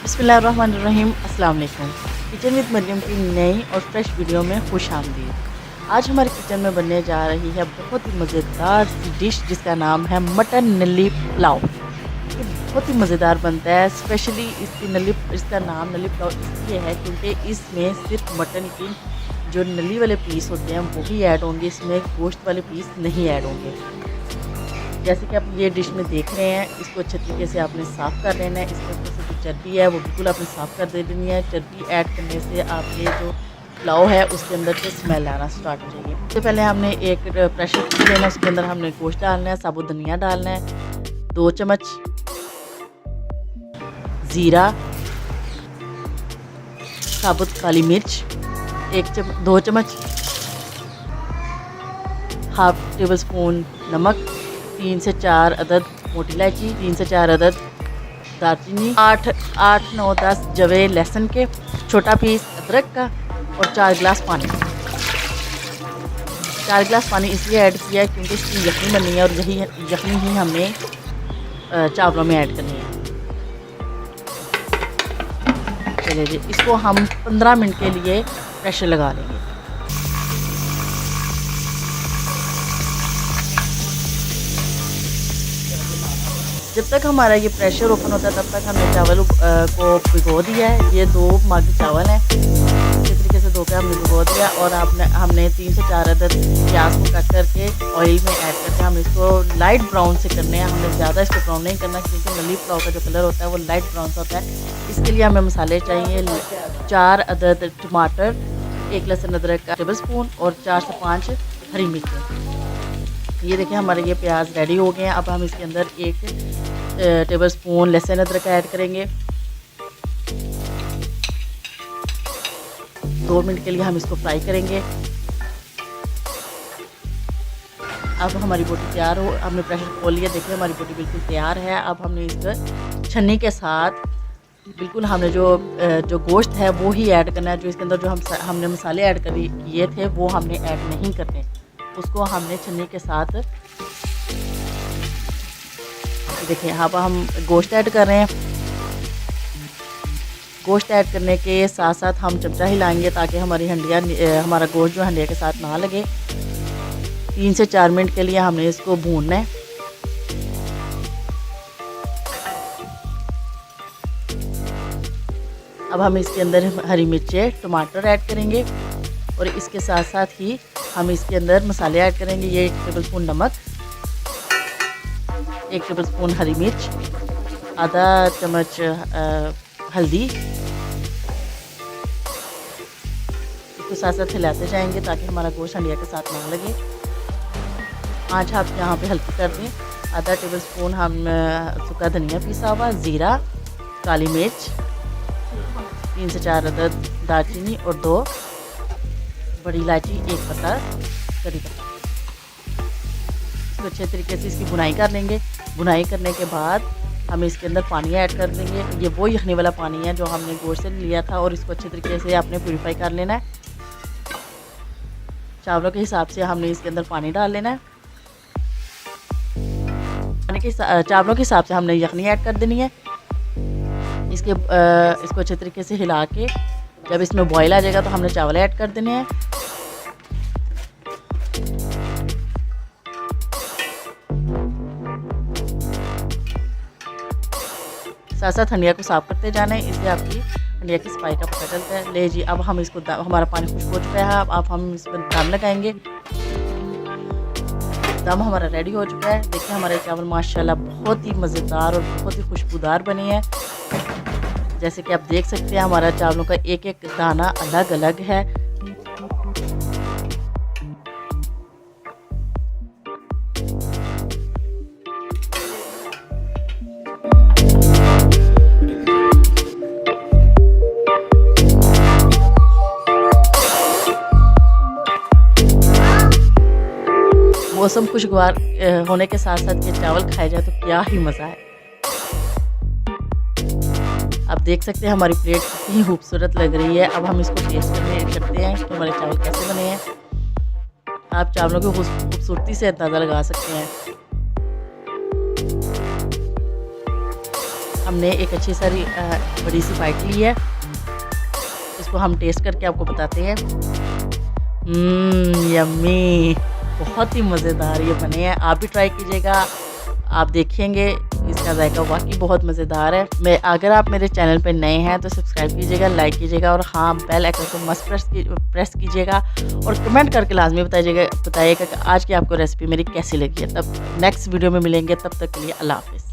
बिस्मिल्लाहिर्रहमानिर्रहीम। अस्सलाम वालेकुम। किचन विद मरियम की नई और फ्रेश वीडियो में खुश आमदीद। आज हमारे किचन में बनने जा रही है बहुत ही मज़ेदार सी डिश जिसका नाम है मटन नली पुलाव। ये बहुत ही मज़ेदार बनता है। स्पेशली इसका नाम नली पुलाव इसलिए है क्योंकि इसमें सिर्फ मटन की जो नली वाले पीस होते हैं वही ऐड होंगे, इसमें गोश्त वाले पीस नहीं ऐड होंगे। जैसे कि आप ये डिश में देख रहे हैं, इसको अच्छे तरीके से आपने साफ़ कर लेना है। इसके ऊपर से जो चर्बी है वो बिल्कुल आपने साफ़ कर दे देनी है। चर्बी ऐड करने से आपके जो पुलाव है उसके अंदर से स्मेल आना स्टार्ट हो जाएगी। सबसे पहले हमने एक प्रेशर कुकर लेना है, उसके अंदर हमने गोश्त डालना है, साबुत धनिया डालना है, 2 चम्मच ज़ीरा, साबुत काली मिर्च, 2 चम्मच, हाफ टेबल स्पून नमक, 3 से 4 अदद मोटी इलायची, 3 से 4 अदद दालचीनी, 8 9 10 जवे लहसुन के, छोटा पीस अदरक का और 4 गिलास पानी। 4 गिलास पानी इसलिए ऐड किया है क्योंकि इसकी यखनी बननी है और यही यखनी ही हमने चावलों में ऐड करनी है। चलिए जी, इसको हम 15 मिनट के लिए प्रेशर लगा लेंगे। जब तक हमारा ये प्रेशर ओपन होता है तब तक हमने चावल को भिगो दिया है। ये 2 मग चावल हैं, इसी तरीके से धो के हमने भिगो दिया और हमने 3 से 4 अदद प्याज को कट करके ऑयल में ऐड करके हम इसको लाइट ब्राउन से करने हैं। हमने ज़्यादा इसको ब्राउन नहीं करना क्योंकि नली पुलाव का जो कलर होता है वो लाइट ब्राउन सा होता है। इसके लिए हमें मसाले चाहिए 4 अदद टमाटर, 1 लहसुन अदरक का टेबल स्पून और 4 से 5 हरी मिर्च। ये देखिए हमारे ये प्याज रेडी हो गए हैं। अब हम इसके अंदर 1 टेबल स्पून लहसुन अदरक ऐड करेंगे। 2 मिनट के लिए हम इसको फ्राई करेंगे। अब हमारी बोटी तैयार हो, हमने प्रेशर खोल लिया, देखिए हमारी बोटी बिल्कुल तैयार है। अब हमने इसको छन्नी के साथ बिल्कुल हमने जो गोश्त है वो ही ऐड करना है। जो इसके अंदर जो हमने मसाले ऐड किए थे वो हमने ऐड नहीं करने, उसको हमने छन्नी के साथ देखिए यहाँ पर हम गोश्त ऐड कर रहे हैं। गोश्त ऐड करने के साथ साथ हम चमचा हिलाएंगे ताकि हमारा गोश्त जो हंडिया के साथ ना लगे। 3 से 4 मिनट के लिए हमने इसको भूनना है। अब हम इसके अंदर हरी मिर्चें, टमाटर ऐड करेंगे और इसके साथ साथ ही हम इसके अंदर मसाले ऐड करेंगे। ये 1 टेबल स्पून नमक, 1 टेबल स्पून हरी मिर्च, आधा चम्मच हल्दी। इसको साथ साथ हिलाते जाएंगे ताकि हमारा गोश्त हंडिया के साथ ना लगे। आँच आप यहाँ पे हल्की कर दें। आधा टेबल स्पून हम सूखा धनिया पिसा हुआ, ज़ीरा, काली मिर्च, 3 से 4 अदद दालचीनी और 2 बड़ी इलायची, 1 पत्ता करी पत्ता। इसको अच्छे तरीके से इसकी बुनाई कर लेंगे। बुनाई करने के बाद हम इसके अंदर पानी ऐड कर देंगे। ये वो यखनी वाला पानी है जो हमने गोश्त से लिया था और इसको अच्छे तरीके से आपने प्यूरीफाई कर लेना है। चावलों के हिसाब से हमने इसके अंदर पानी डाल लेना है। चावलों के हिसाब से हमने यखनी ऐड कर देनी है। इसको अच्छे तरीके से हिला के जब इसमें बॉयल आ जाएगा तो हमने चावल ऐड कर देने हैं। साथ साथ हंडिया को साफ करते जाना है, इससे आपकी हंडिया की सफाई का पता चलता है। ले जी, अब हम इसको हमारा पानी खुश्क हो चुका है। अब हम इस पर दम लगाएंगे। दम हमारा रेडी हो चुका है। देखिए हमारे चावल माशाल्लाह बहुत ही मज़ेदार और बहुत ही खुशबूदार बने हैं। जैसे कि आप देख सकते हैं हमारा चावलों का एक एक दाना अलग अलग है। मौसम खुशगवार होने के साथ साथ ये चावल खाए जाए तो क्या ही मज़ा है। आप देख सकते हैं हमारी प्लेट कितनी खूबसूरत लग रही है। अब हम इसको टेस्ट करते हैं कि हमारे चावल कैसे बने हैं। आप चावलों की खूबसूरती से अंदाज़ा लगा सकते हैं। हमने एक अच्छी सारी बड़ी सी बाइट ली है। इसको हम टेस्ट करके आपको बताते हैं। यम्मी, बहुत ही मज़ेदार ये बने हैं। आप भी ट्राई कीजिएगा, आप देखेंगे इसका जायका वाकई बहुत मज़ेदार है। अगर आप मेरे चैनल पे नए हैं तो सब्सक्राइब कीजिएगा, लाइक कीजिएगा और हाँ, बेल आइकन को मस्ट प्रेस कीजिएगा और कमेंट करके लाजमी बताइएगा कि आज की आपको रेसिपी मेरी कैसी लगी है। तब नेक्स्ट वीडियो में मिलेंगे, तब तक के लिए अल्लाह हाफ़िज़।